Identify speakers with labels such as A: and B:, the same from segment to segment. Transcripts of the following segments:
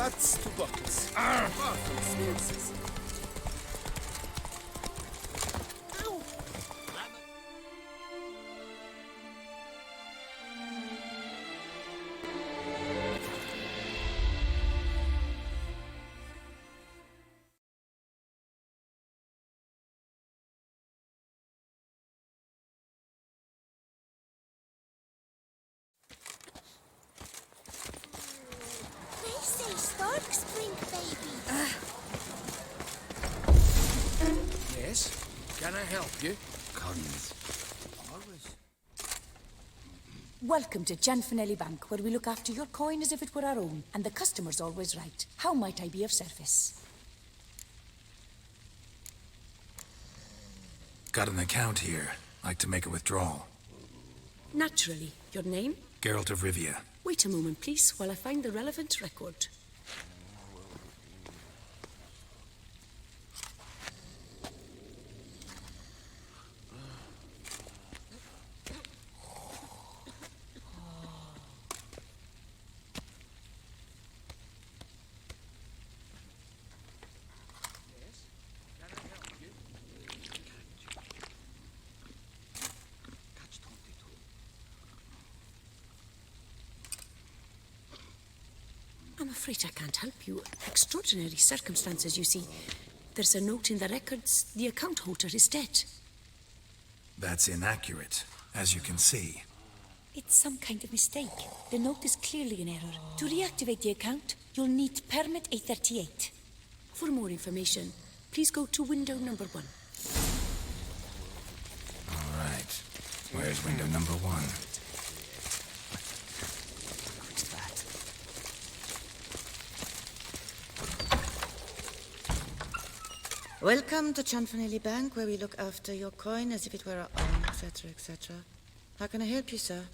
A: That's 2 bottles. Bottles.
B: They say storks bring babies.
A: Yes? Can I help you?
C: Cons.
A: Always.
D: Welcome to Gianfinelli Bank, where we look after your coin as if it were our own, and the customer's always right. How might I be of service?
C: Got an account here. Like to make a withdrawal.
E: Naturally. Your name?
C: Geralt of Rivia.
E: Wait a moment, please, while I find the relevant record. I'm afraid I can't help you. Extraordinary circumstances, you see. There's a note in the records. The account holder is dead.
C: That's inaccurate, as you can see.
D: It's some kind of mistake. The note is clearly in error. To reactivate the account, you'll need permit A38.
E: For more information, please go to window number 1.
C: All right. Where's window number 1?
F: Welcome to Gianfinelli Bank, where we look after your coin as if it were our own, etc., etc. How can I help you, sir?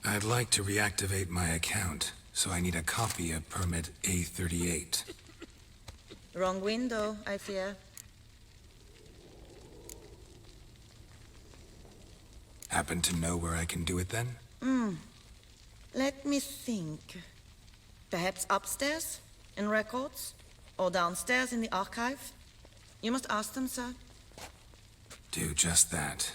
C: I'd like to reactivate my account, so I need a copy of permit A38.
F: Wrong window, I fear.
C: Happen to know where I can do it then?
F: Let me think. Perhaps upstairs? In records? Or downstairs in the archive? You must ask them, sir.
C: Do just that.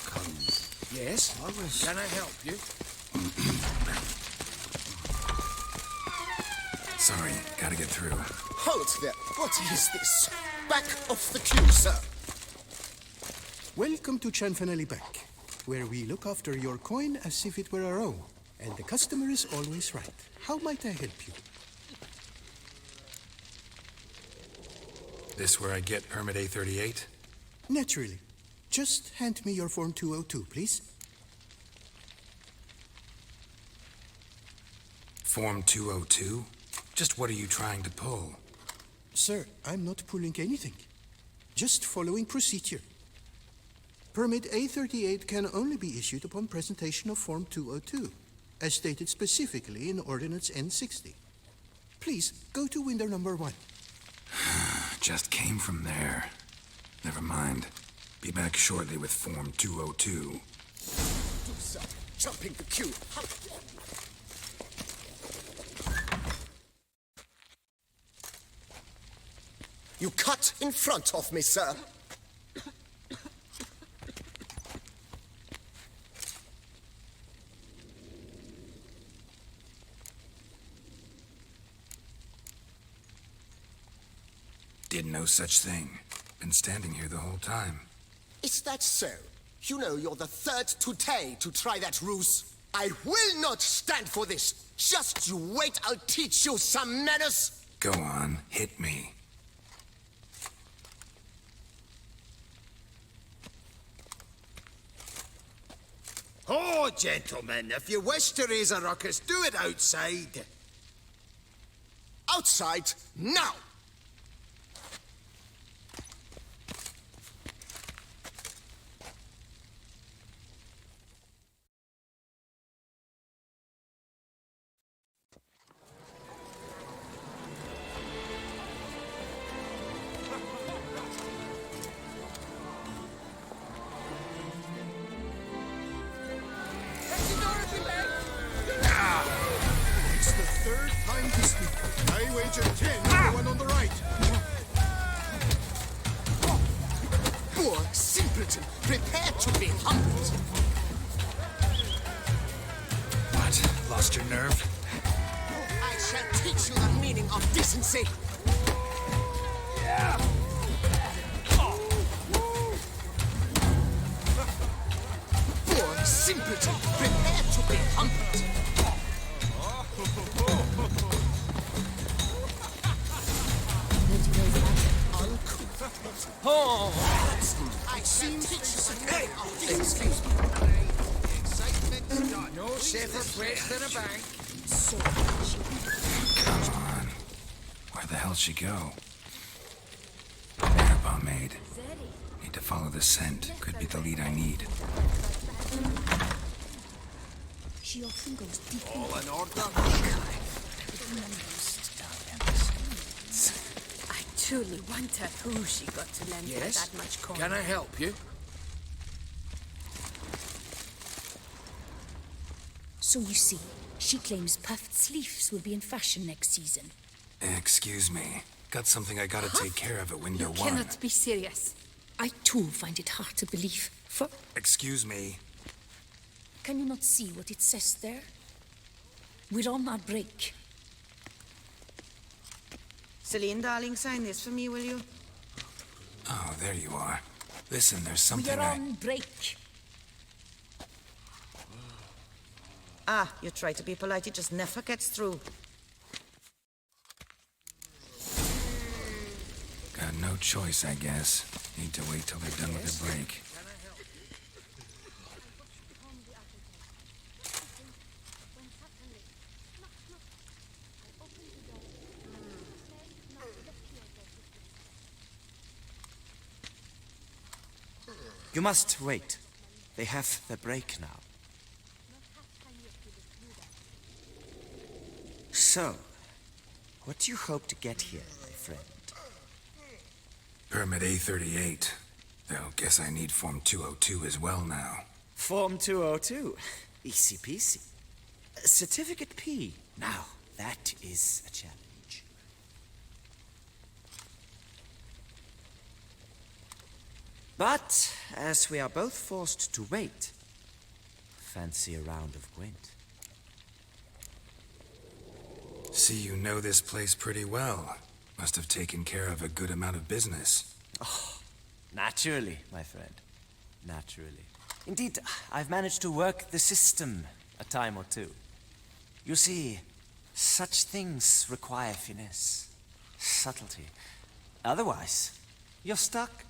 A: Cons. Yes? Always. Can I help you?
C: Sorry, gotta get through.
A: Halt there. What is this? Back off the queue, sir.
G: Welcome to Gianfinelli Bank, where we look after your coin as if it were our own, and the customer is always right. How might I help you?
C: This where I get permit A38?
G: Naturally. Just hand me your Form 202, please.
C: Form 202? Just what are you trying to pull?
G: Sir, I'm not pulling anything. Just following procedure. Permit A38 can only be issued upon presentation of Form 202, as stated specifically in Ordinance N60. Please, go to window number 1.
C: Just came from there. Never mind. Be back shortly with Form 202.
A: Toussaint, jumping the queue. You cut in front of me, sir.
C: Did no such thing. Been standing here the whole time.
A: Is that so? You know you're the third today to try that ruse. I will not stand for this. Just you wait, I'll teach you some manners.
C: Go on, hit me.
A: Oh, gentlemen, if you wish to raise a ruckus, do it outside. Outside, now! to be humbled.
C: What? Lost your nerve?
A: I shall teach you the meaning of decency. For simpleton, prepare to be humbled. I shall teach you the meaning of decency.
H: No safer place than a bank.
C: Come on. Where the hell'd she go? There, pomade. Need to follow the scent. Could be the lead I need.
D: She often goes deep
H: All in order.
E: I truly wonder who she got to lend her
H: Yes?
E: that much coin.
H: Can I help you?
D: So you see, she claims puffed sleeves will be in fashion next season.
C: Excuse me. Got something I gotta take care of at window one.
E: Cannot be serious.
D: I too find it hard to believe. For
C: Excuse me.
D: can you not see what it says there? We're on our break.
F: Celine, darling, sign this for me, will you?
C: Oh, there you are. Listen, there's
D: We
C: something
D: are on break.
F: Ah, you try to be polite, it just never gets through.
C: Got no choice, I guess. Need to wait till they're done with the break.
I: You must wait. They have the break now. So, what do you hope to get here, my friend?
C: Permit A38. Though, guess I need Form 202 as well now.
I: Form 202. Easy peasy. Certificate P. Now, that is a challenge. But, as we are both forced to wait, fancy a round of Gwent.
C: See, you know this place pretty well. Must have taken care of a good amount of business.
I: Naturally, my friend. Naturally. Indeed, I've managed to work the system a time or two. You see, such things require finesse, subtlety. Otherwise, you're stuck.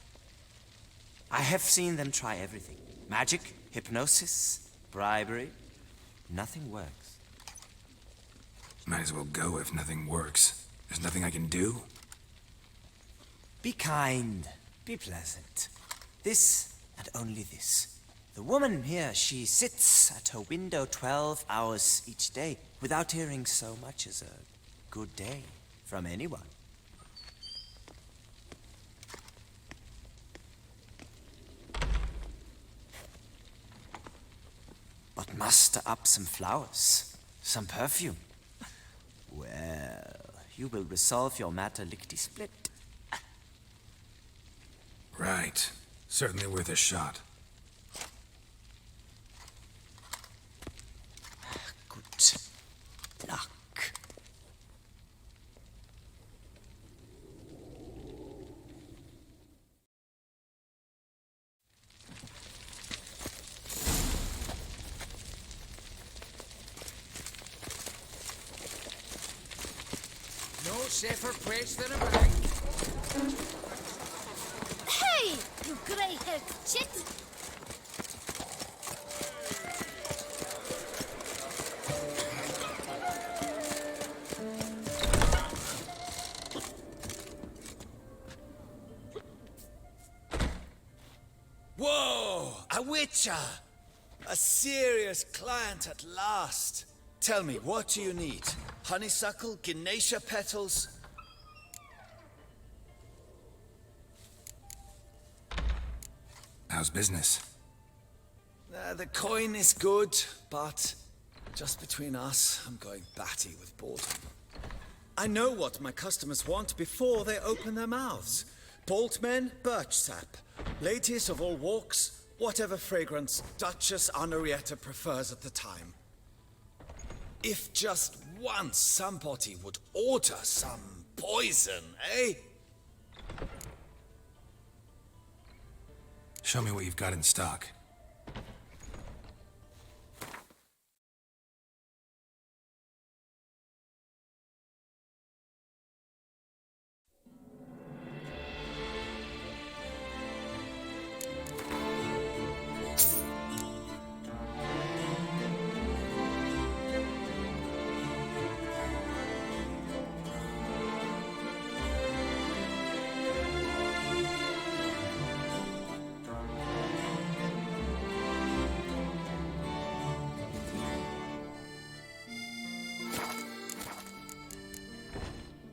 I: I have seen them try everything. Magic, hypnosis, bribery. Nothing works.
C: Might as well go if nothing works. There's nothing I can do.
I: Be kind. Be pleasant. This and only this. The woman here, she sits at her window 12 hours each day without hearing so much as a good day from anyone. But muster up some flowers, some perfume. Well, you will resolve your matter lickety-split.
C: Right. Certainly worth a shot.
I: Good luck.
H: No safer place than a bank.
B: Hey, you grey-haired chit!
J: Whoa! A witcher! A serious client at last. Tell me, what do you need? Honeysuckle? Ganesha petals?
C: How's business?
J: The coin is good, but just between us, I'm going batty with boredom. I know what my customers want before they open their mouths. Boltmen, birch sap. Ladies of all walks, Whatever fragrance Duchess Henrietta prefers at the time. If just once somebody would order some poison, eh?
C: Show me what you've got in stock.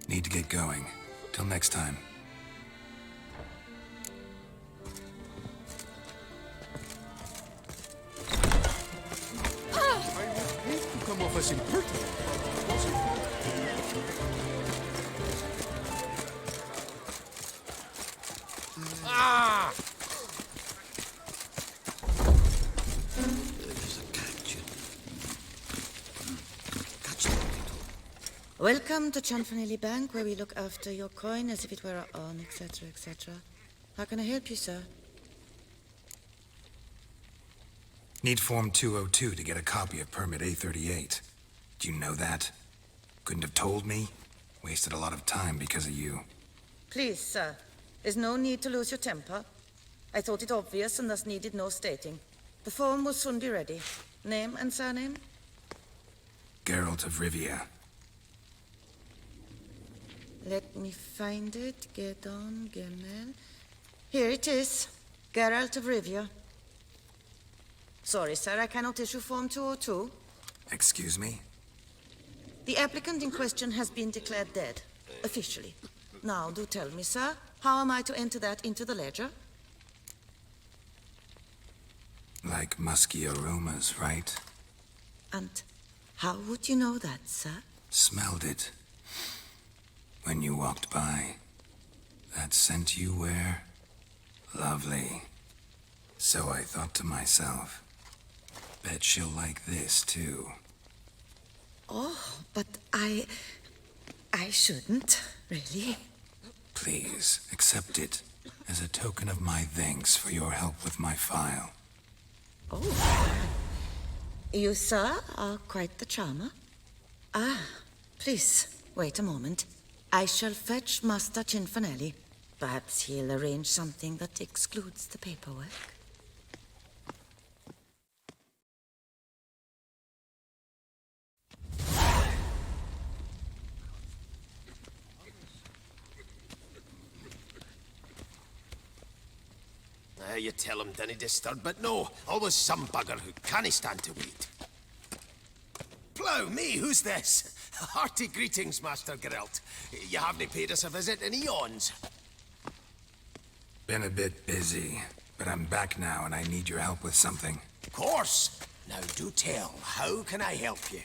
C: Need to get going. Till next time.
G: I would hate to come off as impertinent.
H: Ah!
F: Welcome to Chanfanelli Bank, where we look after your coin as if it were our own, etc., etc. How can I help you, sir?
C: Need Form 202 to get a copy of Permit A38. Do you know that? Couldn't have told me? Wasted a lot of time because of you.
F: Please, sir. There's no need to lose your temper. I thought it obvious and thus needed no stating. The form will soon be ready. Name and surname?
C: Geralt of Rivia.
F: Let me find it. Gedon, Gemel. Here it is. Geralt of Rivia. Sorry, sir, I cannot issue Form 202.
C: Excuse me?
F: The applicant in question has been declared dead, officially. Now, do tell me, sir, how am I to enter that into the ledger?
C: Like musky aromas, right?
F: And how would you know that, sir?
C: Smelled it. When you walked by. That scent you wear? Lovely. So I thought to myself, bet she'll like this, too.
F: Oh, but I shouldn't, really.
C: Please, accept it as a token of my thanks for your help with my file.
F: Oh. You, sir, are quite the charmer. Ah, please, wait a moment. I shall fetch Master Cinfanelli. Perhaps he'll arrange something that excludes the paperwork.
K: You tell him dinna disturb, but no, always some bugger who can't stand to wait. Plough me, who's this? Hearty greetings, Master Geralt. You haven't paid us a visit in eons.
C: Been a bit busy, but I'm back now and I need your help with something.
K: Of course. Now do tell, how can I help you?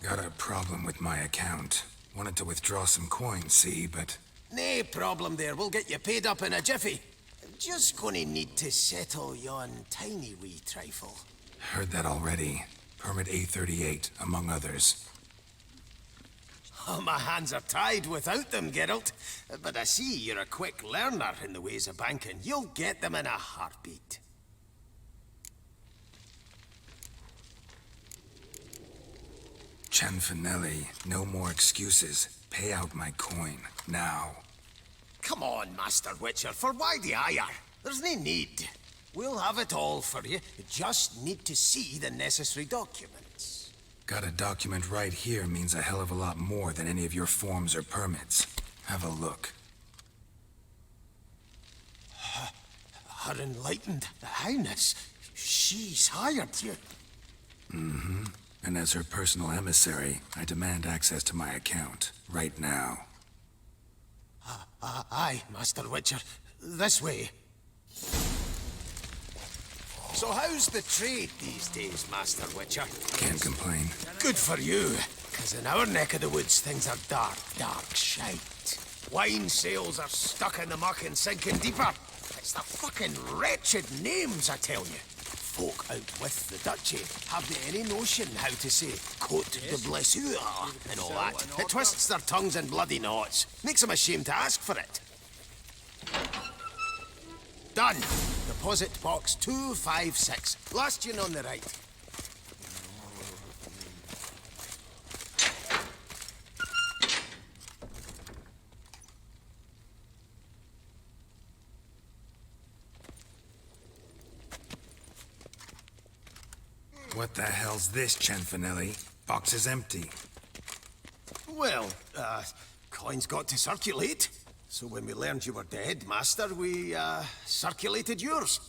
C: Got a problem with my account. Wanted to withdraw some coins, see, but...
K: Nae problem there, we'll get you paid up in a jiffy. Just gonna need to settle yon tiny wee trifle.
C: Heard that already. Permit A38, among others.
K: Oh, my hands are tied without them, Geralt. But I see you're a quick learner in the ways of banking. You'll get them in a heartbeat.
C: Chanfanelli, no more excuses. Pay out my coin, now.
K: Come on, Master Witcher, for why the ire? There's no need. We'll have it all for you. You just need to see the necessary documents.
C: Got a document right here means a hell of a lot more than any of your forms or permits. Have a look.
K: Her enlightened highness, she's hired you.
C: Mm-hmm. And as her personal emissary, I demand access to my account, right now.
K: Aye, Master Witcher. This way. So how's the trade these days, Master Witcher?
C: Can't complain.
K: Good for you, because in our neck of the woods, things are dark, dark shite. Wine sales are stuck in the muck and sinking deeper. It's the fucking wretched names, I tell you. Folk out with the duchy haven't any notion how to say Côte de Blessure and all that. It twists their tongues in bloody knots. Makes them ashamed to ask for it. Done. Deposit box 256. Last one on the right.
C: What the hell's this, Cianfanelli? Box is empty.
K: Well, coins got to circulate. So when we learned you were dead, Master, we, circulated yours.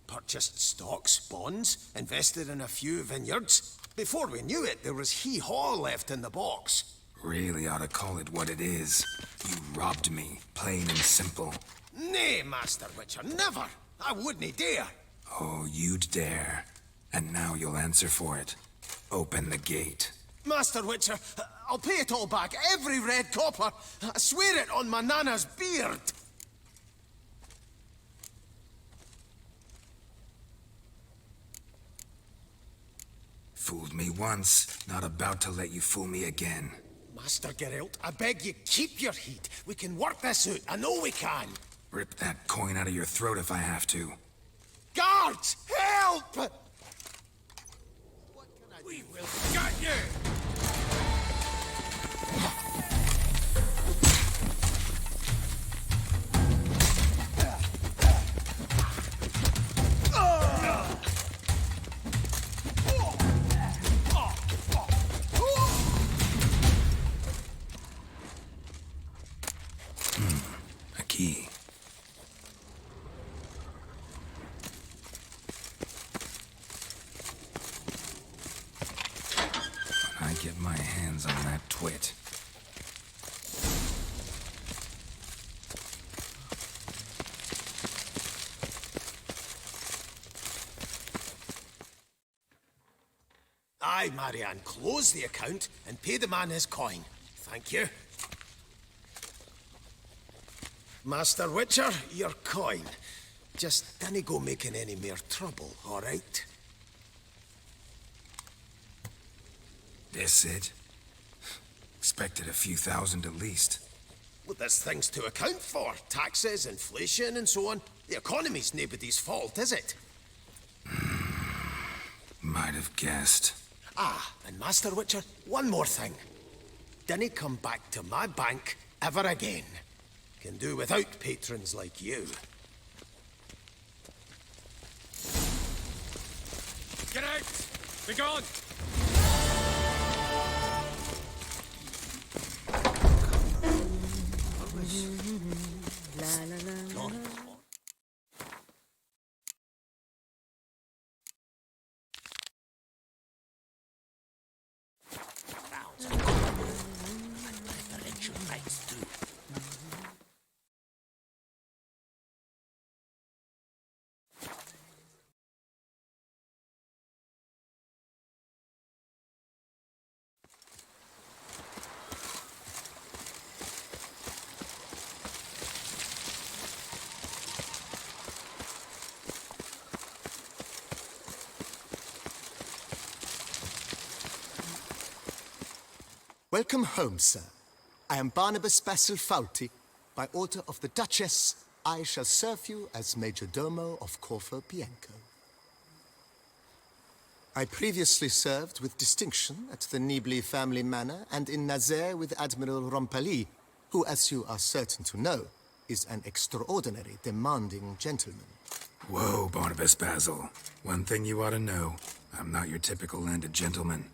K: Purchased stocks, bonds, invested in a few vineyards. Before we knew it, there was hee-haw left in the box.
C: Really ought to call it what it is. You robbed me, plain and simple.
K: Nay, Master Witcher, never. I wouldn't dare.
C: Oh, you'd dare. And now you'll answer for it. Open the gate.
K: Master Witcher, I'll pay it all back, every red copper. I swear it on my nana's beard.
C: Fooled me once, not about to let you fool me again.
K: Master Geralt, I beg you, keep your heat. We can work this out, I know we can.
C: Rip that coin out of your throat if I have to.
K: Guards, help!
H: We will get you!
C: A key. When I get my hands on that twit.
K: Aye, Marianne, close the account and pay the man his coin. Thank you. Master Witcher, your coin. Just dinna go making any more trouble, all right?
C: This it? Expected a few thousand at least.
K: Well, there's things to account for. Taxes, inflation, and so on. The economy's nobody's fault, is it?
C: Might have guessed.
K: Ah, and Master Witcher, one more thing. Dinna come back to my bank ever again. Can do without patrons like you.
H: Get out! Be gone!
A: Welcome home, sir. I am Barnabas Basil Faulty. By order of the Duchess, I shall serve you as Major Domo of Corfu Bianco. I previously served with distinction at the Nibli family manor and in Nazaire with Admiral Rompali, who, as you are certain to know, is an extraordinary, demanding gentleman.
C: Whoa, Barnabas Basil. One thing you ought to know. I'm not your typical landed gentleman.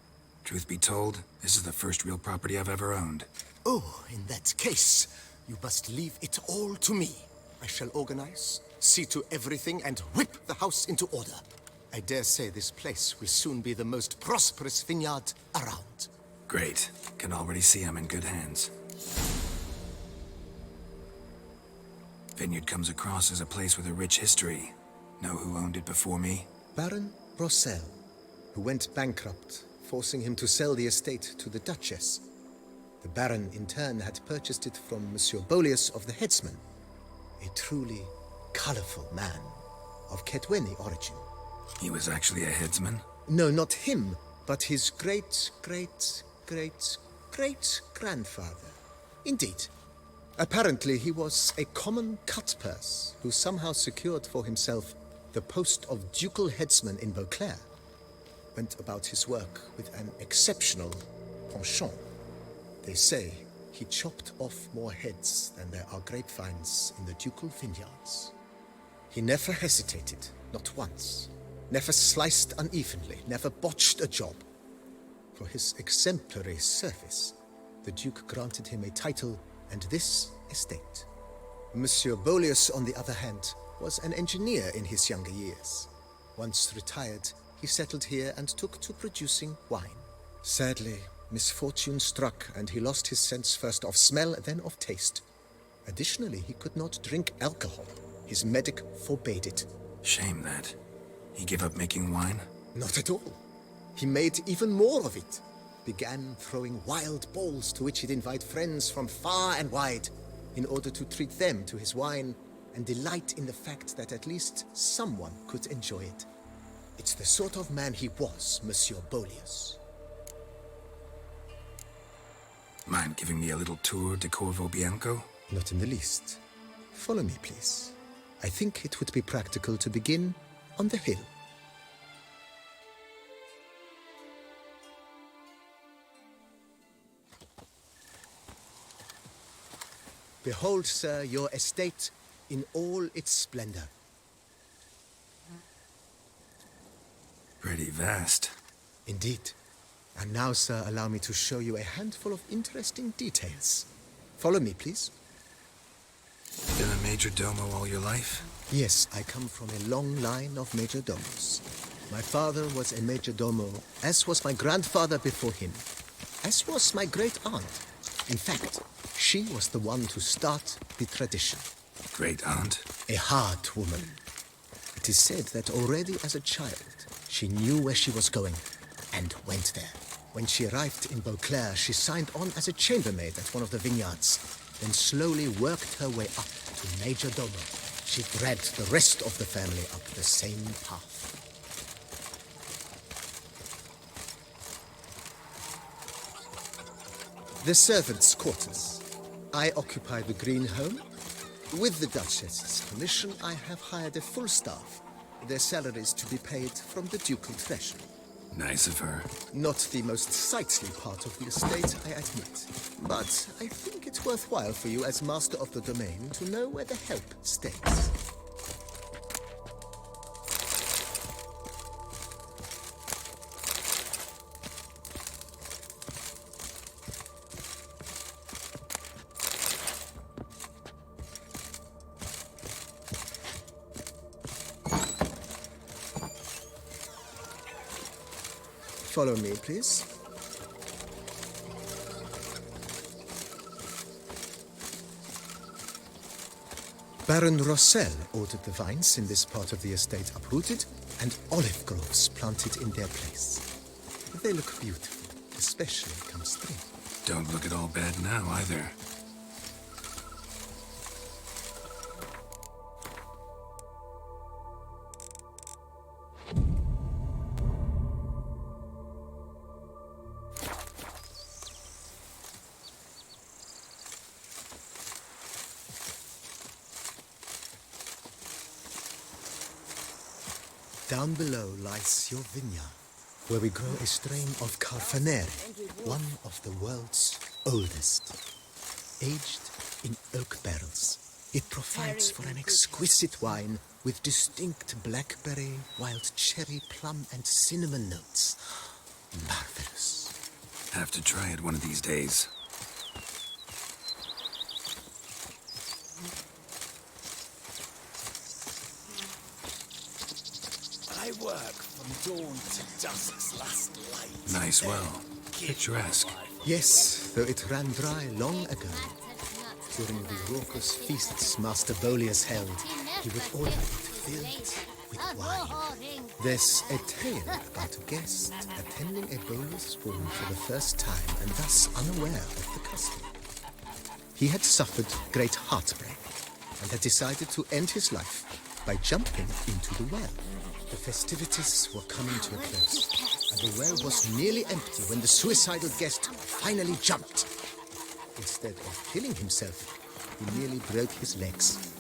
C: Truth be told, this is the first real property I've ever owned.
A: Oh, in that case, you must leave it all to me. I shall organize, see to everything, and whip the house into order. I dare say this place will soon be the most prosperous vineyard around.
C: Great. Can already see I'm in good hands. Vineyard comes across as a place with a rich history. Know who owned it before me?
A: Baron Rossel, who went bankrupt, forcing him to sell the estate to the Duchess. The Baron, in turn, had purchased it from Monsieur Bolius of the Headsman. A truly colorful man of Ketweni origin.
C: He was actually a headsman?
A: No, not him, but his great-great-great-great-grandfather. Indeed. Apparently, he was a common cutpurse who somehow secured for himself the post of ducal headsman in Beauclair. Went about his work with an exceptional penchant. They say he chopped off more heads than there are grapevines in the ducal vineyards. He never hesitated, not once. Never sliced unevenly, never botched a job. For his exemplary service, the Duke granted him a title and this estate. Monsieur Bolius, on the other hand, was an engineer in his younger years. Once retired, he settled here and took to producing wine. Sadly, misfortune struck and he lost his sense first of smell, then of taste. Additionally, he could not drink alcohol. His medic forbade it.
C: Shame that. He gave up making wine?
A: Not at all. He made even more of it. Began throwing wild balls to which he'd invite friends from far and wide in order to treat them to his wine and delight in the fact that at least someone could enjoy it. It's the sort of man he was, Monsieur Bolius.
C: Mind giving me a little tour de Corvo Bianco?
A: Not in the least. Follow me, please. I think it would be practical to begin on the hill. Behold, sir, your estate in all its splendor.
C: Pretty vast.
A: Indeed. And now, sir, allow me to show you a handful of interesting details. Follow me, please.
C: Been a major domo all your life?
A: Yes, I come from a long line of major domos. My father was a major domo, as was my grandfather before him, as was my great aunt. In fact, she was the one to start the tradition.
C: Great aunt?
A: A hard woman. It is said that already as a child, she knew where she was going and went there. When she arrived in Beauclair, she signed on as a chambermaid at one of the vineyards, then slowly worked her way up to major domo. She dragged the rest of the family up the same path. The servants' quarters. I occupy the green home. With the Duchess's permission, I have hired a full staff. Their salaries to be paid from the ducal treasury.
C: Nice of her.
A: Not the most sightly part of the estate, I admit. But I think it's worthwhile for you as master of the domain to know where the help stays. Follow me, please. Baron Rossel ordered the vines in this part of the estate uprooted and olive groves planted in their place. They look beautiful, especially come spring.
C: Don't look at all bad now, either. Down below lies your vineyard, where we grow a strain of Carfanere, one of the world's oldest. Aged in oak barrels, it provides for an exquisite wine with distinct blackberry, wild cherry, plum, and cinnamon notes. Marvelous. Have to try it one of these days.
J: I work from dawn to dusk's last light.
C: Nice well. Picturesque.
A: Yes, though it ran dry long ago. During the raucous feasts Master Bolius held, he would order it filled with wine. There's a tale about a guest attending a Bolius ball for the first time and thus unaware of the custom. He had suffered great heartbreak, and had decided to end his life by jumping into the well. The festivities were coming to a close, and the well was nearly empty when the suicidal guest finally jumped. Instead of killing himself, he nearly broke his legs.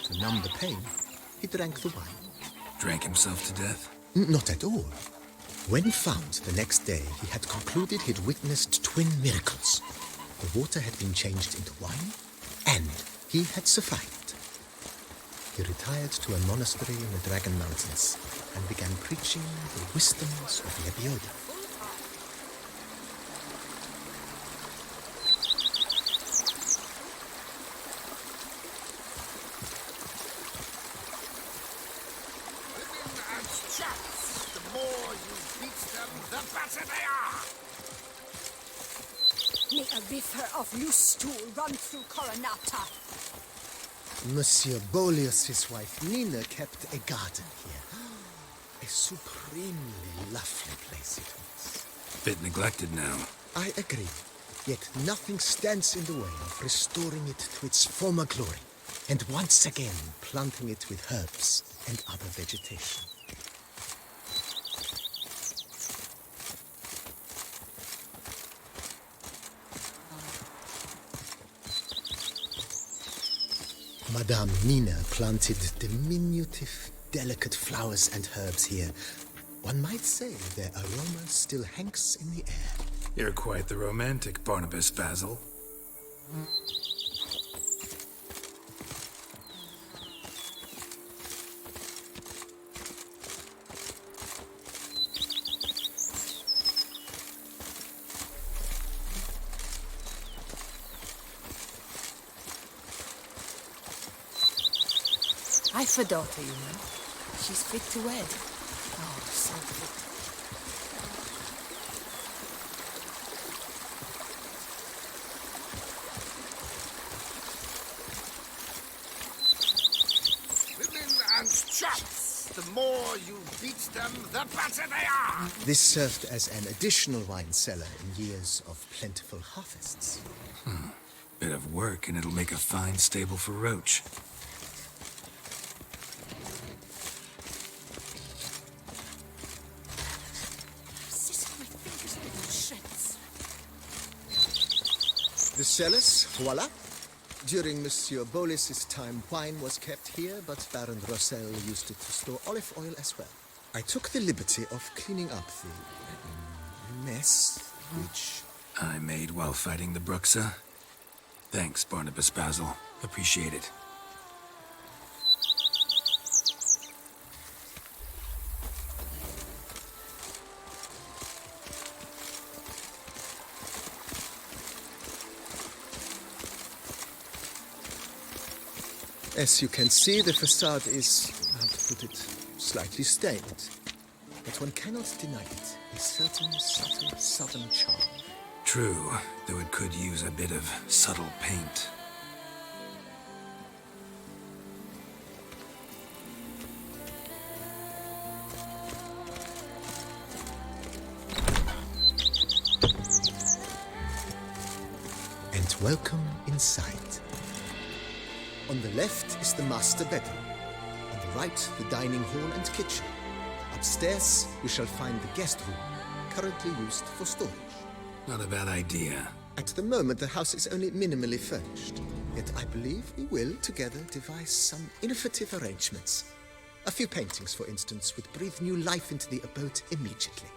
A: To numb the pain, he drank the wine.
C: Drank himself to death?
A: Not at all. When found the next day, he had concluded he'd witnessed twin miracles. The water had been changed into wine, and he had survived. He retired to a monastery in the Dragon Mountains and began preaching the wisdoms of Lebioda.
K: The more you beat them, the better they are!
B: May a river of loose stool run through Coronata.
A: Monsieur Boleus's wife Nina kept a garden here. A supremely lovely place it was.
C: Bit neglected now.
A: I agree. Yet nothing stands in the way of restoring it to its former glory, and once again planting it with herbs and other vegetation. Madame Nina planted diminutive, delicate flowers and herbs here. One might say their aroma still hangs in the air.
C: You're quite the romantic, Barnabas Basil.
D: I've a daughter, you know. She's fit to wed. Oh, so fit.
K: Women and chaps! The more you beat them, the better they are!
A: This served as an additional wine cellar in years of plentiful harvests.
C: Bit of work and it'll make a fine stable for Roach. The cellars, voila. During Monsieur Boleus's time, wine was kept here, but Baron Rossel used it to store olive oil as well. I took the liberty of cleaning up the mess, which I made while fighting the Bruxa. Thanks, Barnabas Basil. Appreciate it.
A: as you can see, the facade is, how to put it, slightly stained. But one cannot deny it, a certain subtle southern charm.
C: True, though it could use a bit of subtle paint.
A: And welcome inside. On the left is the master bedroom. On the right, the dining hall and kitchen. Upstairs, we shall find the guest room, currently used for storage.
C: Not a bad idea.
A: At the moment, the house is only minimally furnished. Yet I believe we will, together, devise some innovative arrangements. A few paintings, for instance, would breathe new life into the abode immediately.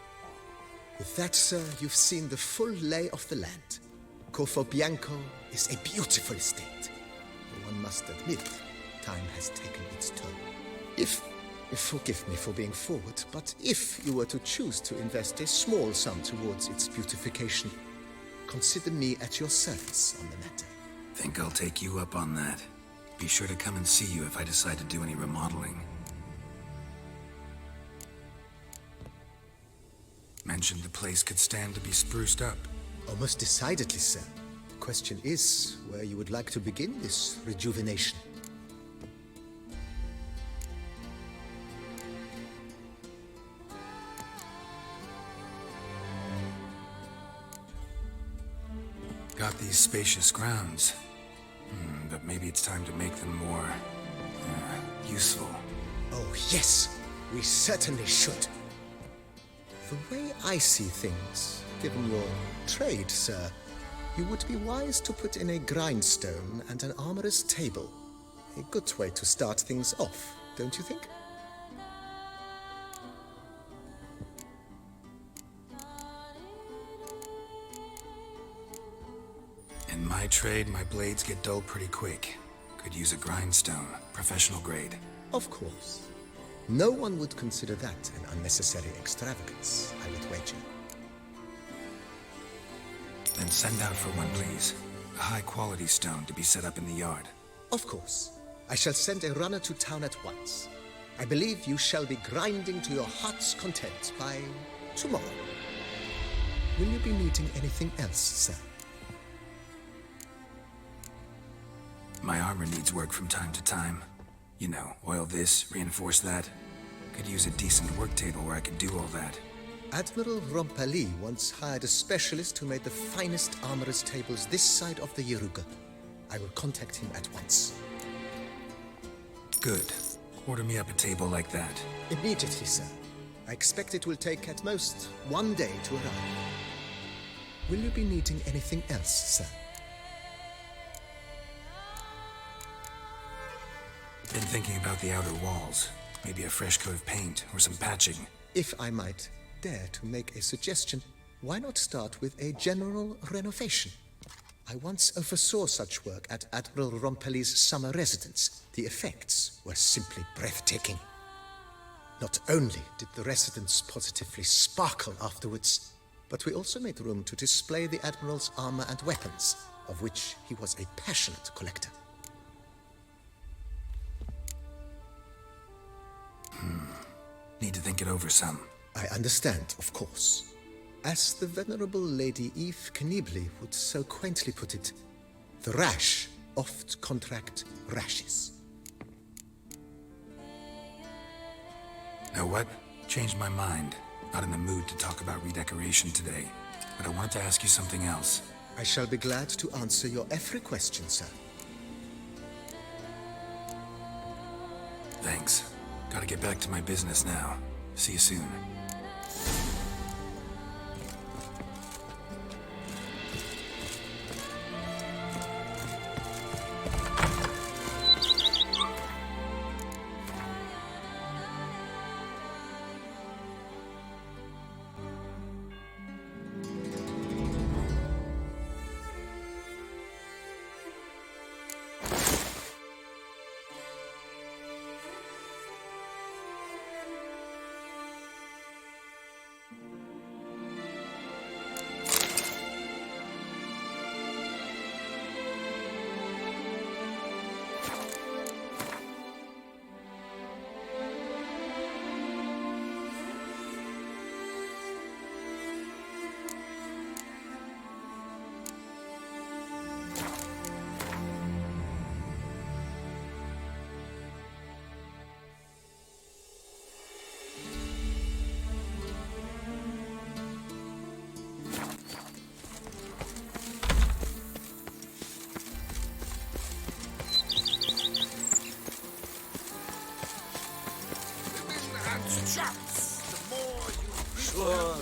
A: With that, sir, you've seen the full lay of the land. Corfo Bianco is a beautiful estate. But one must admit, time has taken its toll. Forgive me for being forward, but if you were to choose to invest a small sum towards its beautification, consider me at your service on the matter.
C: Think I'll take you up on that. Be sure to come and see you if I decide to do any remodeling. Mentioned the place could stand to be spruced up.
A: Almost decidedly, sir. The question is where you would like to begin this rejuvenation.
C: Got these spacious grounds. But maybe it's time to make them more... useful.
A: Oh, yes. We certainly should. The way I see things, given your trade, sir, you would be wise to put in a grindstone and an armorer's table. A good way to start things off, don't you think?
C: In my trade, my blades get dull pretty quick. Could use a grindstone, professional grade.
A: Of course. No one would consider that an unnecessary extravagance, I would wager.
C: Then send out for one, please. A high-quality stone to be set up in the yard.
A: Of course. I shall send a runner to town at once. I believe you shall be grinding to your heart's content by tomorrow. Will you be needing anything else, sir?
C: My armor needs work from time to time. You know, oil this, reinforce that. Could use a decent work table where I could do all that.
A: Admiral Rompali once hired a specialist who made the finest armorer's tables this side of the Yaruga. I will contact him at once.
C: Good. Order me up a table like that.
A: Immediately, sir. I expect it will take at most 1 day to arrive. Will you be needing anything else, sir?
C: Been thinking about the outer walls. Maybe a fresh coat of paint or some patching.
A: If I might dare to make a suggestion, why not start with a general renovation? I once oversaw such work at Admiral Rompeli's summer residence. The effects were simply breathtaking. Not only did the residence positively sparkle afterwards, but we also made room to display the Admiral's armor and weapons, of which he was a passionate collector.
C: Need to think it over some.
A: I understand, of course. As the venerable Lady Eve Knibley would so quaintly put it, the rash oft contract rashes.
C: Know what? Changed my mind. Not in the mood to talk about redecoration today. But I wanted to ask you something else.
A: I shall be glad to answer your every question, sir.
C: Thanks. Gotta get back to my business now. See you soon.
K: Shots, the more you... Sure.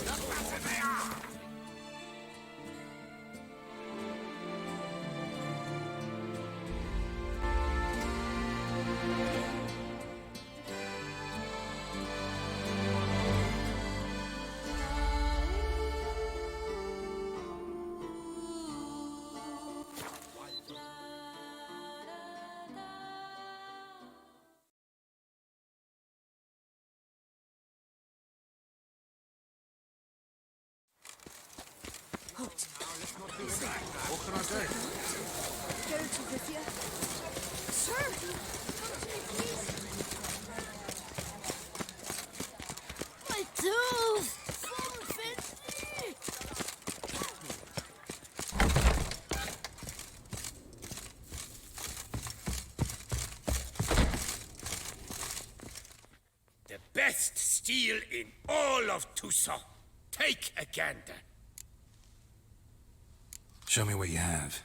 B: What can I do? Geralt of Rivia. Sir! My tooth!
K: The best steel in all of Toussaint. Take a gander.
C: Show me what you have.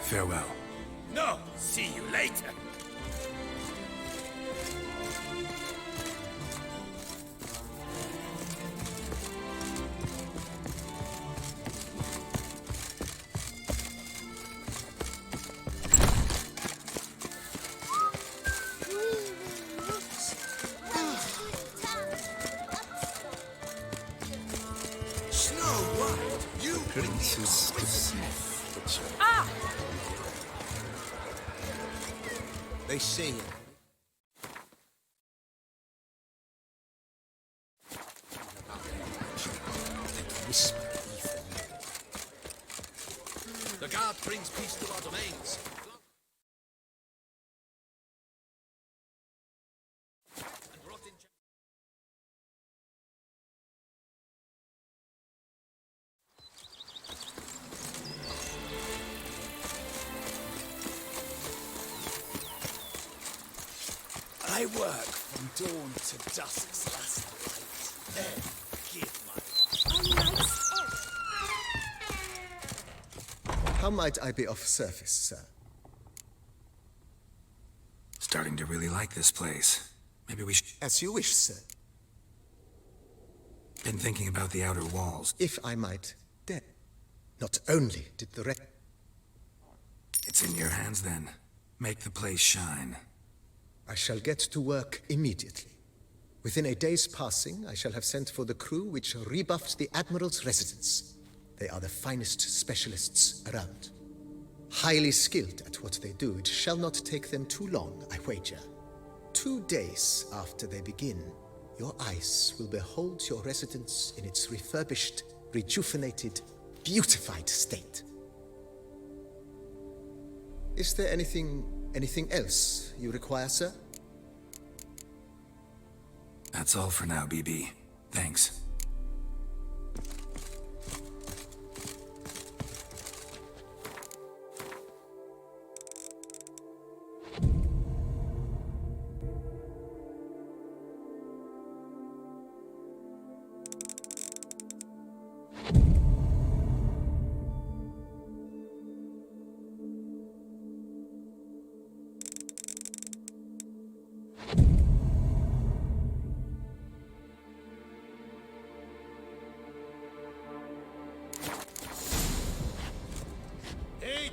C: Farewell.
K: No, see you later.
C: Princess Deceit.
K: They say whisper evil. The guard brings peace to our domains. And brought in I work from dawn to dusk's last light. Then give my wife.
A: How might I be of service, sir?
C: Starting to really like this place. Maybe we should...
A: As you wish, sir.
C: Been thinking about the outer walls.
A: If I might dare. Not only did the wreck...
C: It's in your hands then. Make the place shine.
A: I shall get to work immediately. Within a day's passing, I shall have sent for the crew which rebuffed the Admiral's residence. They are the finest specialists around. Highly skilled at what they do, it shall not take them too long, I wager. 2 days after they begin, your eyes will behold your residence in its refurbished, rejuvenated, beautified state. Is there anything else you require, sir?
C: That's all for now, BB. Thanks.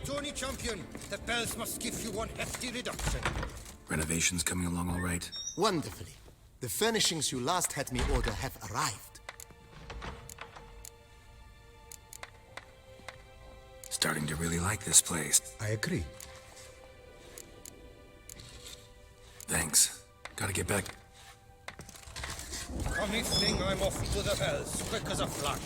G: Tony Champion, the bells must give you one hefty reduction.
C: Renovations coming along all right?
A: Wonderfully. The furnishings you last had me order have arrived.
C: Starting to really like this place.
A: I agree.
C: Thanks. Gotta get back.
G: Come evening, I'm off to the bells, quick as a flash.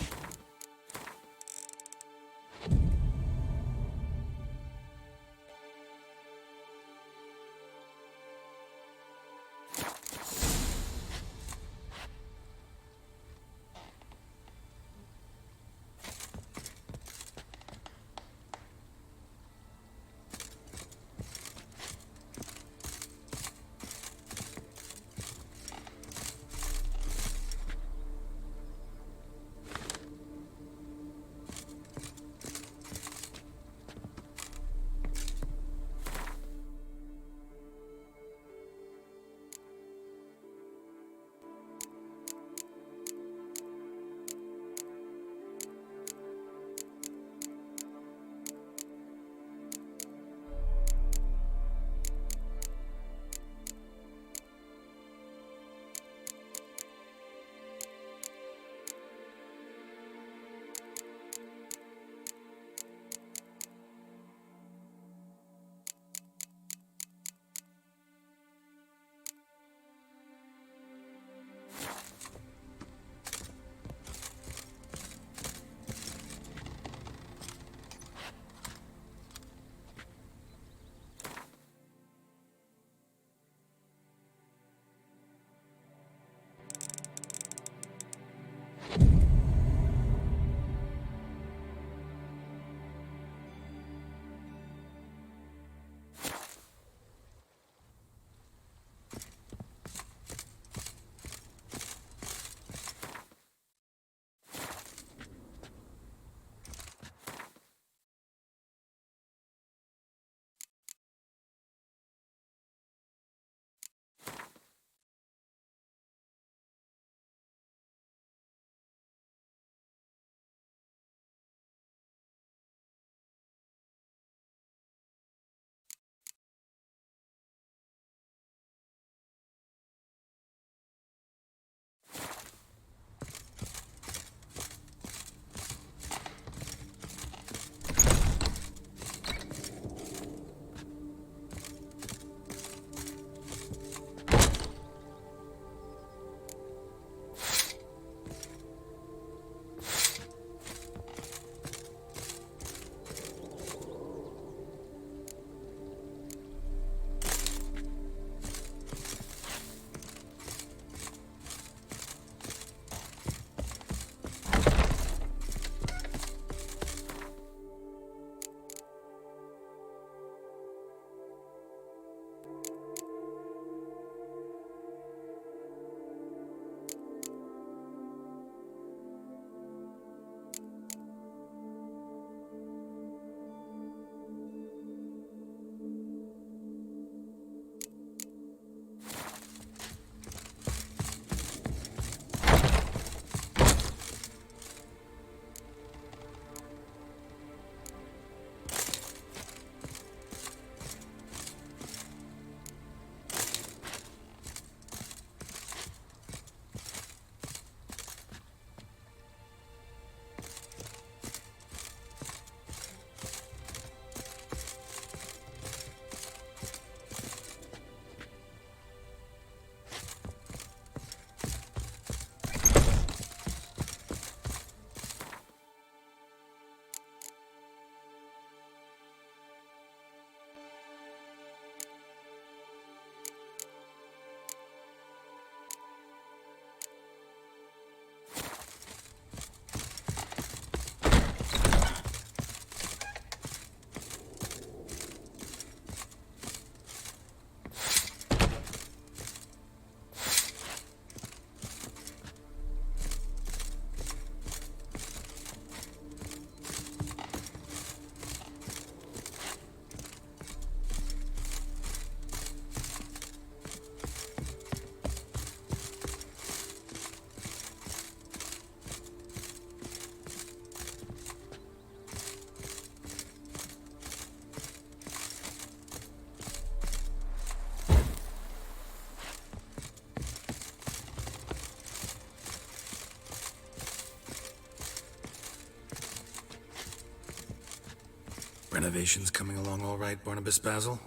C: Renovations coming along all right, Barnabas Basil?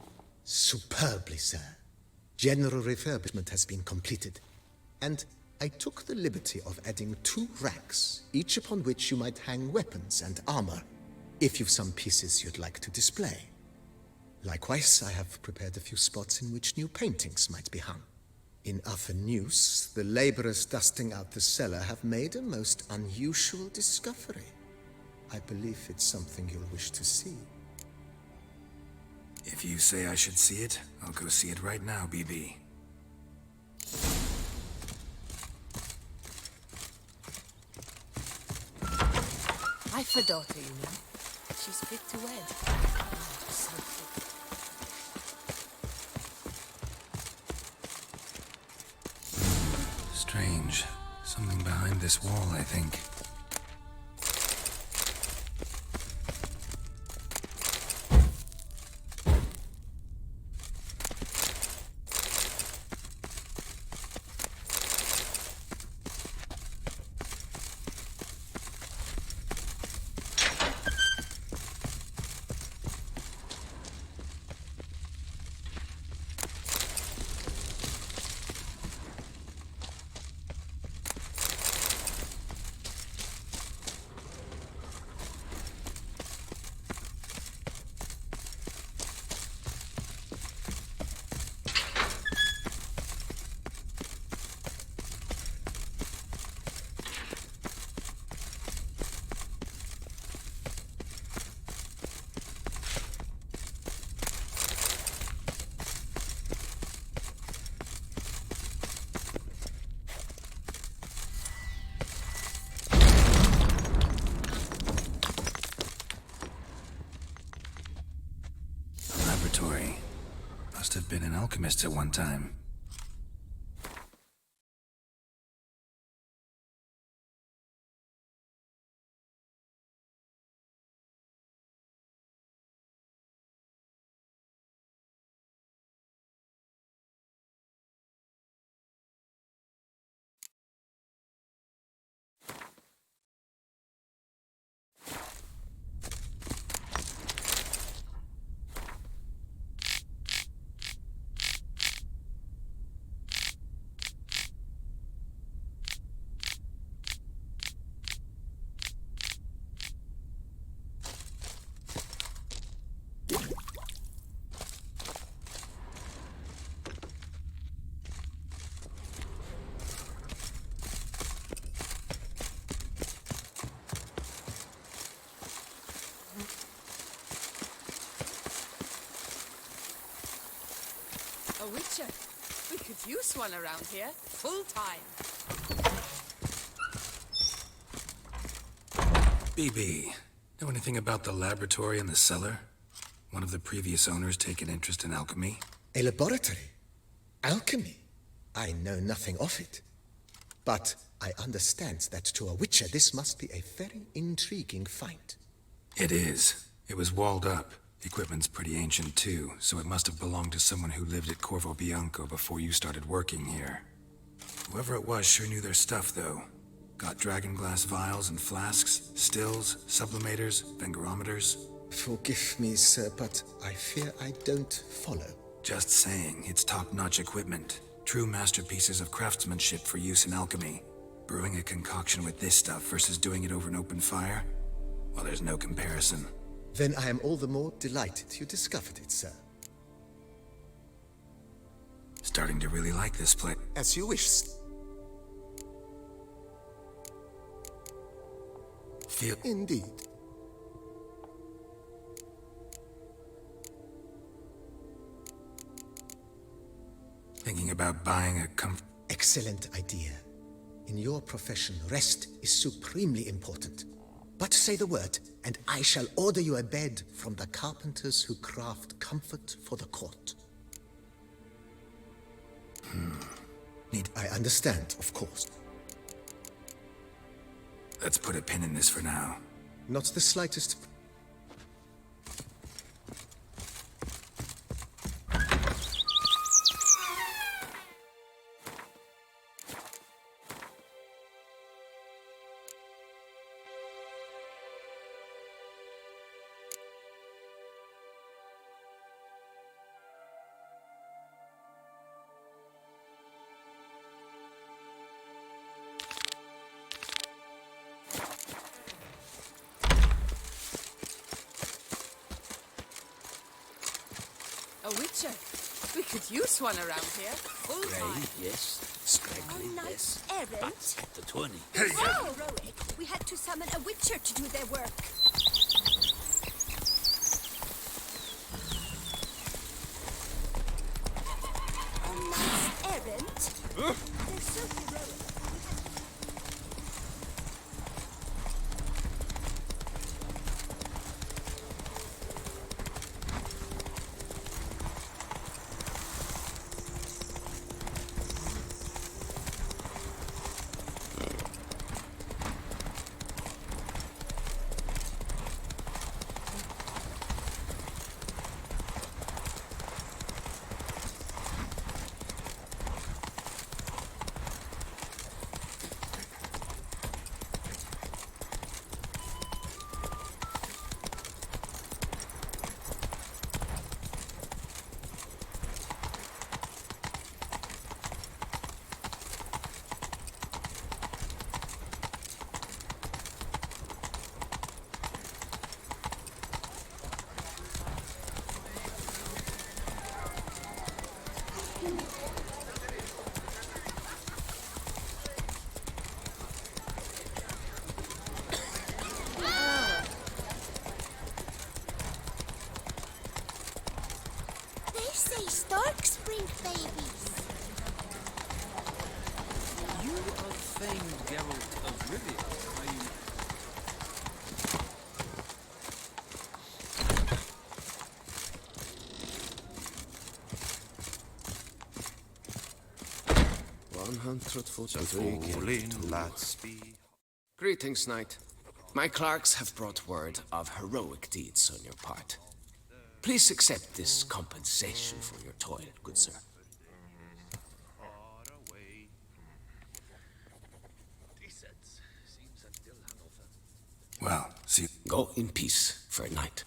A: Superbly, sir. General refurbishment has been completed. And I took the liberty of adding 2 racks, each upon which you might hang weapons and armor, if you've some pieces you'd like to display. Likewise, I have prepared a few spots in which new paintings might be hung. In other news, the laborers dusting out the cellar have made a most unusual discovery. I believe it's something you'll wish to see.
C: If you say I should see it, I'll go see it right now, BB.
B: I've a daughter, you know. She's fit to wed. So fit.
C: Strange. Something behind this wall, I think. Must have been an alchemist at one time.
B: A witcher. We could use one around here, full time.
C: BB, know anything about the laboratory in the cellar? One of the previous owners take an interest in alchemy?
A: A laboratory? Alchemy? I know nothing of it. But I understand that to a witcher this must be a very intriguing find.
C: It is. It was walled up. Equipment's pretty ancient too, so it must have belonged to someone who lived at Corvo Bianco before you started working here. Whoever it was sure knew their stuff, though. Got dragonglass vials and flasks, stills, sublimators, vengerometers.
A: Forgive me, sir, but I fear I don't follow.
C: Just saying, it's top-notch equipment. True masterpieces of craftsmanship for use in alchemy. Brewing a concoction with this stuff versus doing it over an open fire? Well, there's no comparison.
A: Then I am all the more delighted you discovered it, sir.
C: Starting to really like this place.
A: As you wish.
C: Feel...
A: Indeed.
C: Thinking about buying a
A: Excellent idea. In your profession, rest is supremely important. But say the word, and I shall order you a bed from the carpenters who craft comfort for the court. I understand, of course.
C: Let's put a pin in this for now.
A: Not the slightest...
B: A witcher. We could use one around here. Full time.
K: yes. Scraggly, yes.
L: Errant.
K: The 20.
L: So heroic. We had to summon a witcher to do their work. A nice errant. They're so heroic. They say storks bring babies.
M: You are famed Geralt of Rivia, are you?
K: Greetings, knight. My clerks have brought word of heroic deeds on your part. Please accept this compensation for your toil, good sir.
C: Well, see...
K: Go in peace for a night.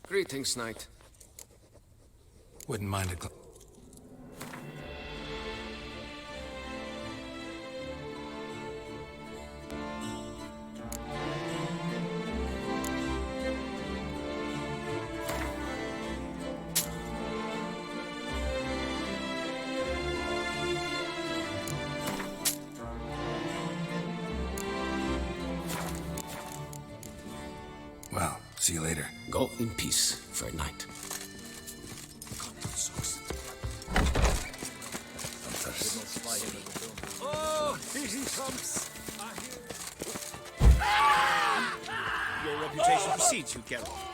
K: Greetings, knight.
C: Wouldn't mind a Well, see you later.
K: Go in peace for a night.
H: Oh, here he comes. Your reputation precedes you, Geralt.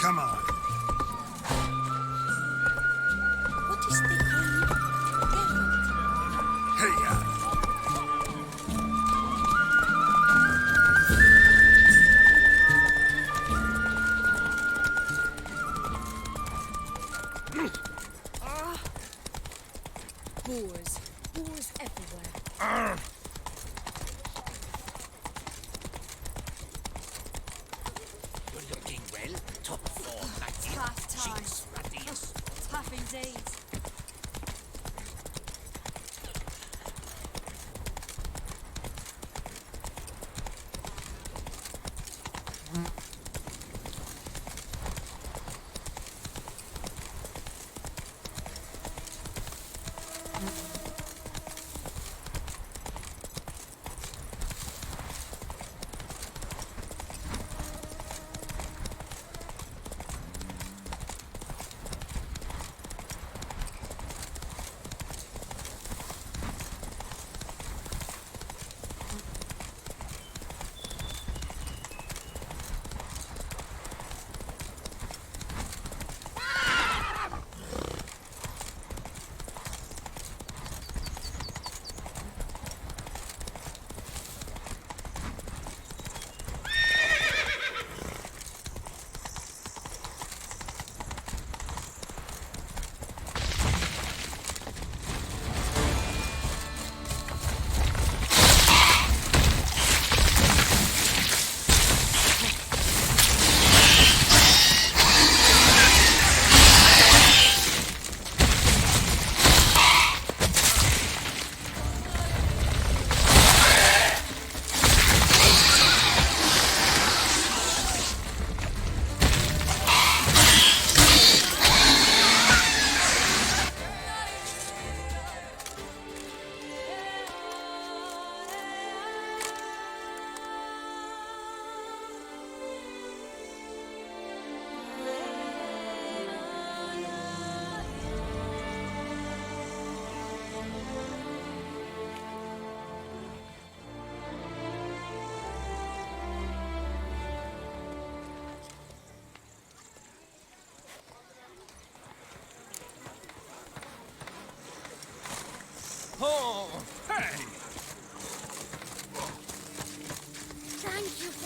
C: Come on.
L: What is the name? Geralt.
C: Hey,
L: Boars. Boars everywhere.
K: You're looking well. Top form,
L: It's half time.
K: radius.
L: It's half indeed.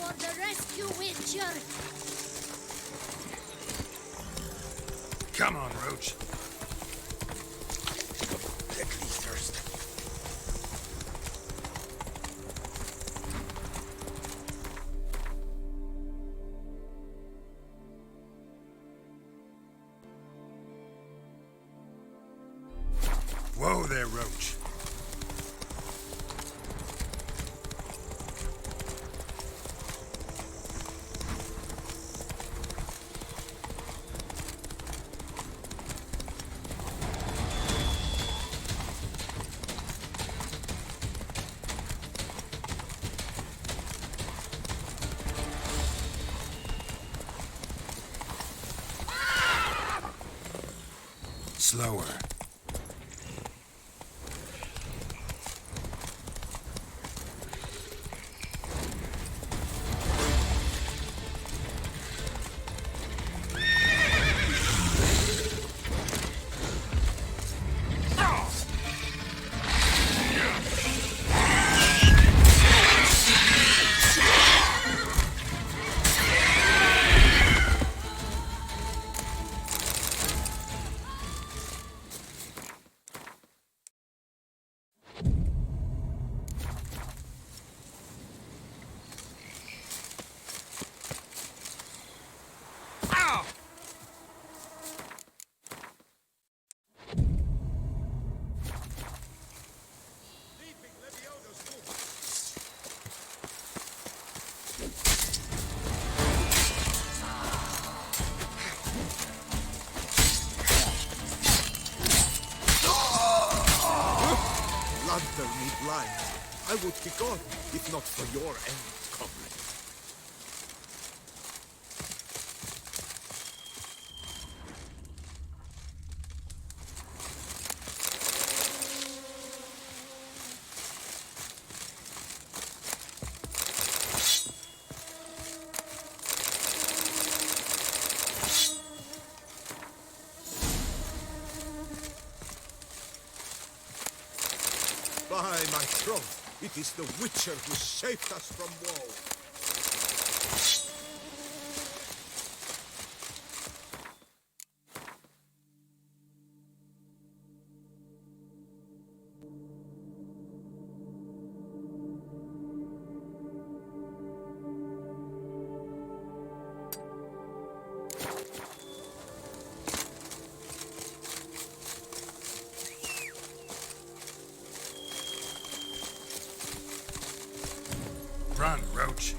L: for the rescue, Witcher!
C: Come on, Roach.
K: Deadly thirst.
C: Whoa there, Roach. Slower.
K: Blood me blind. I would be gone, if not for your end, comrade. By my troth, it is the Witcher who saved us from woe.
C: Run, Roach.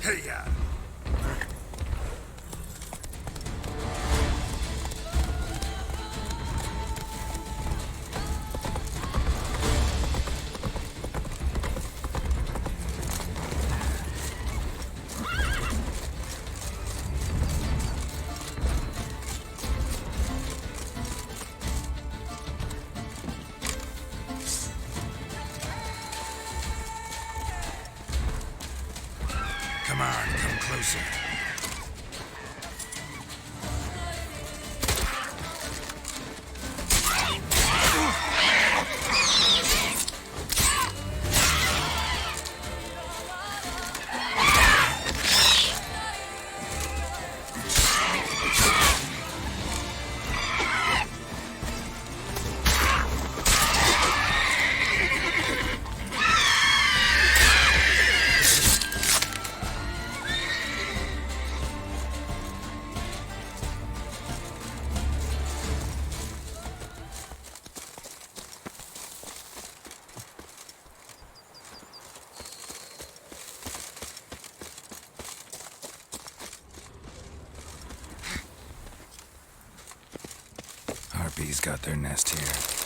C: Hey-ya! Come on, come closer. Somebody's got their nest here.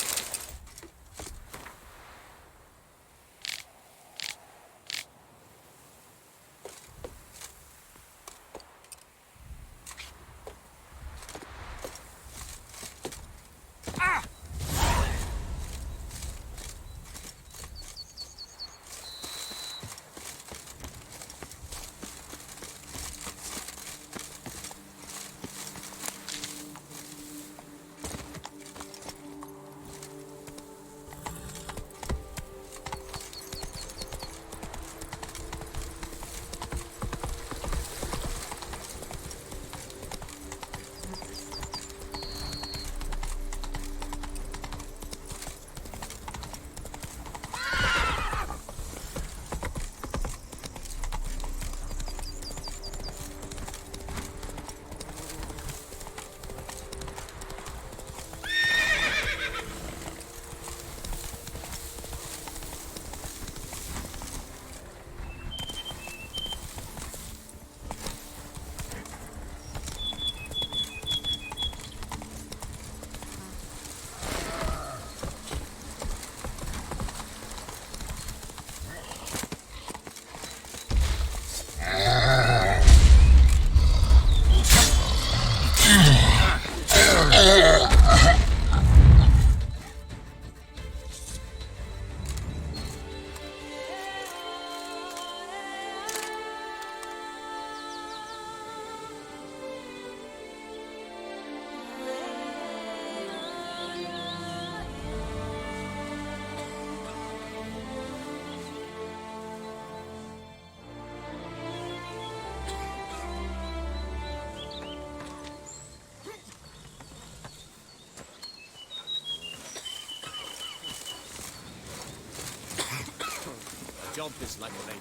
H: Job is like a lady.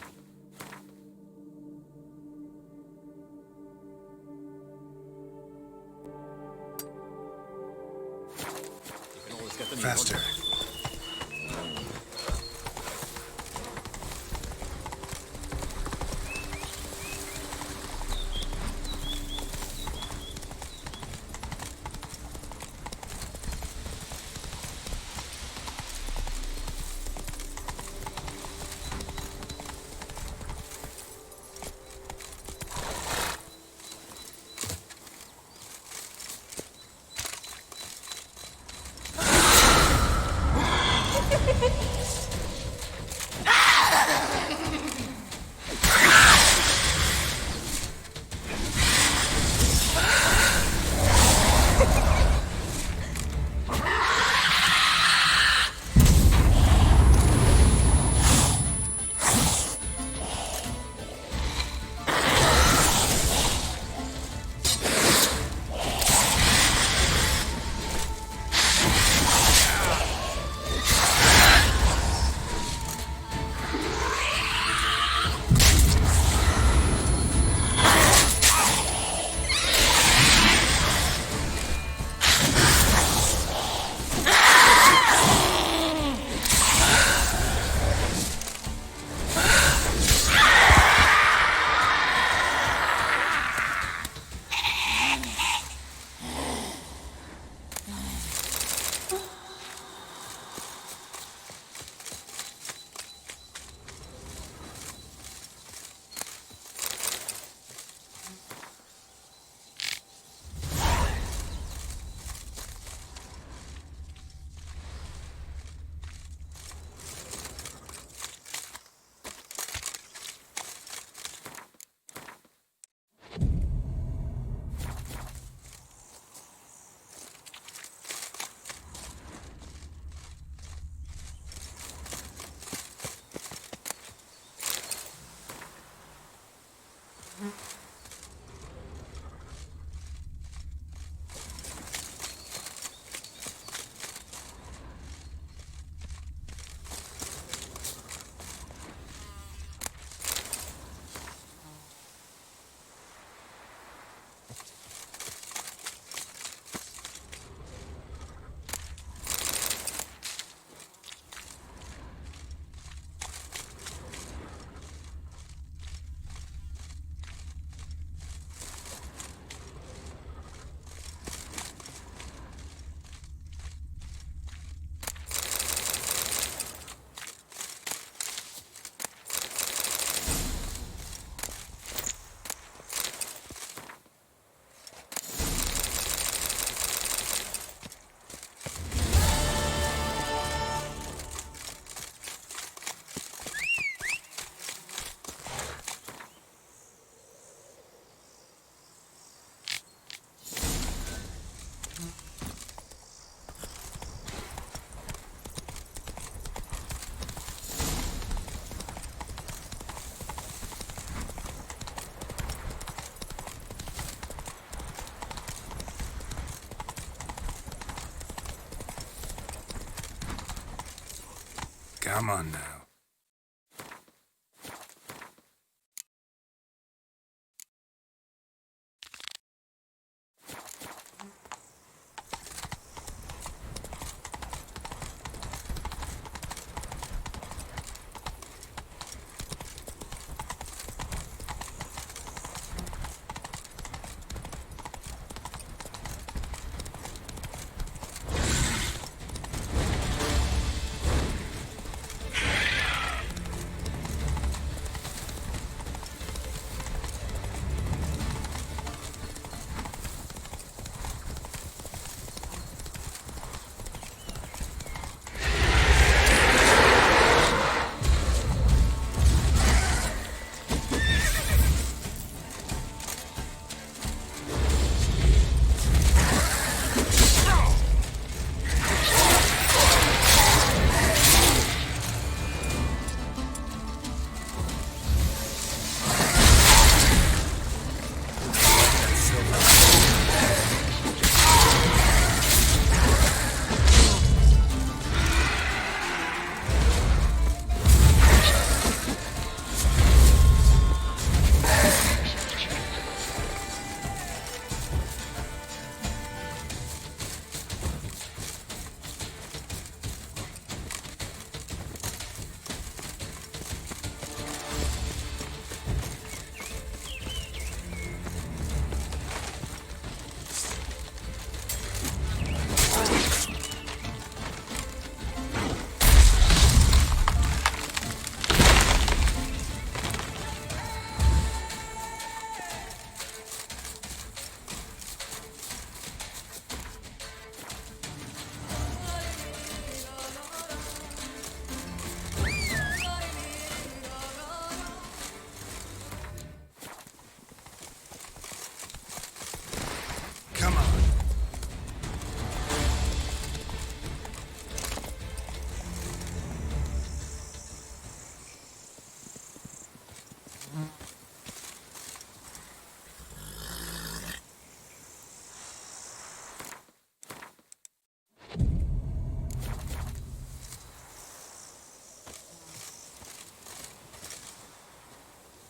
H: You can always get the new
C: Faster.
H: one.
C: Come on now.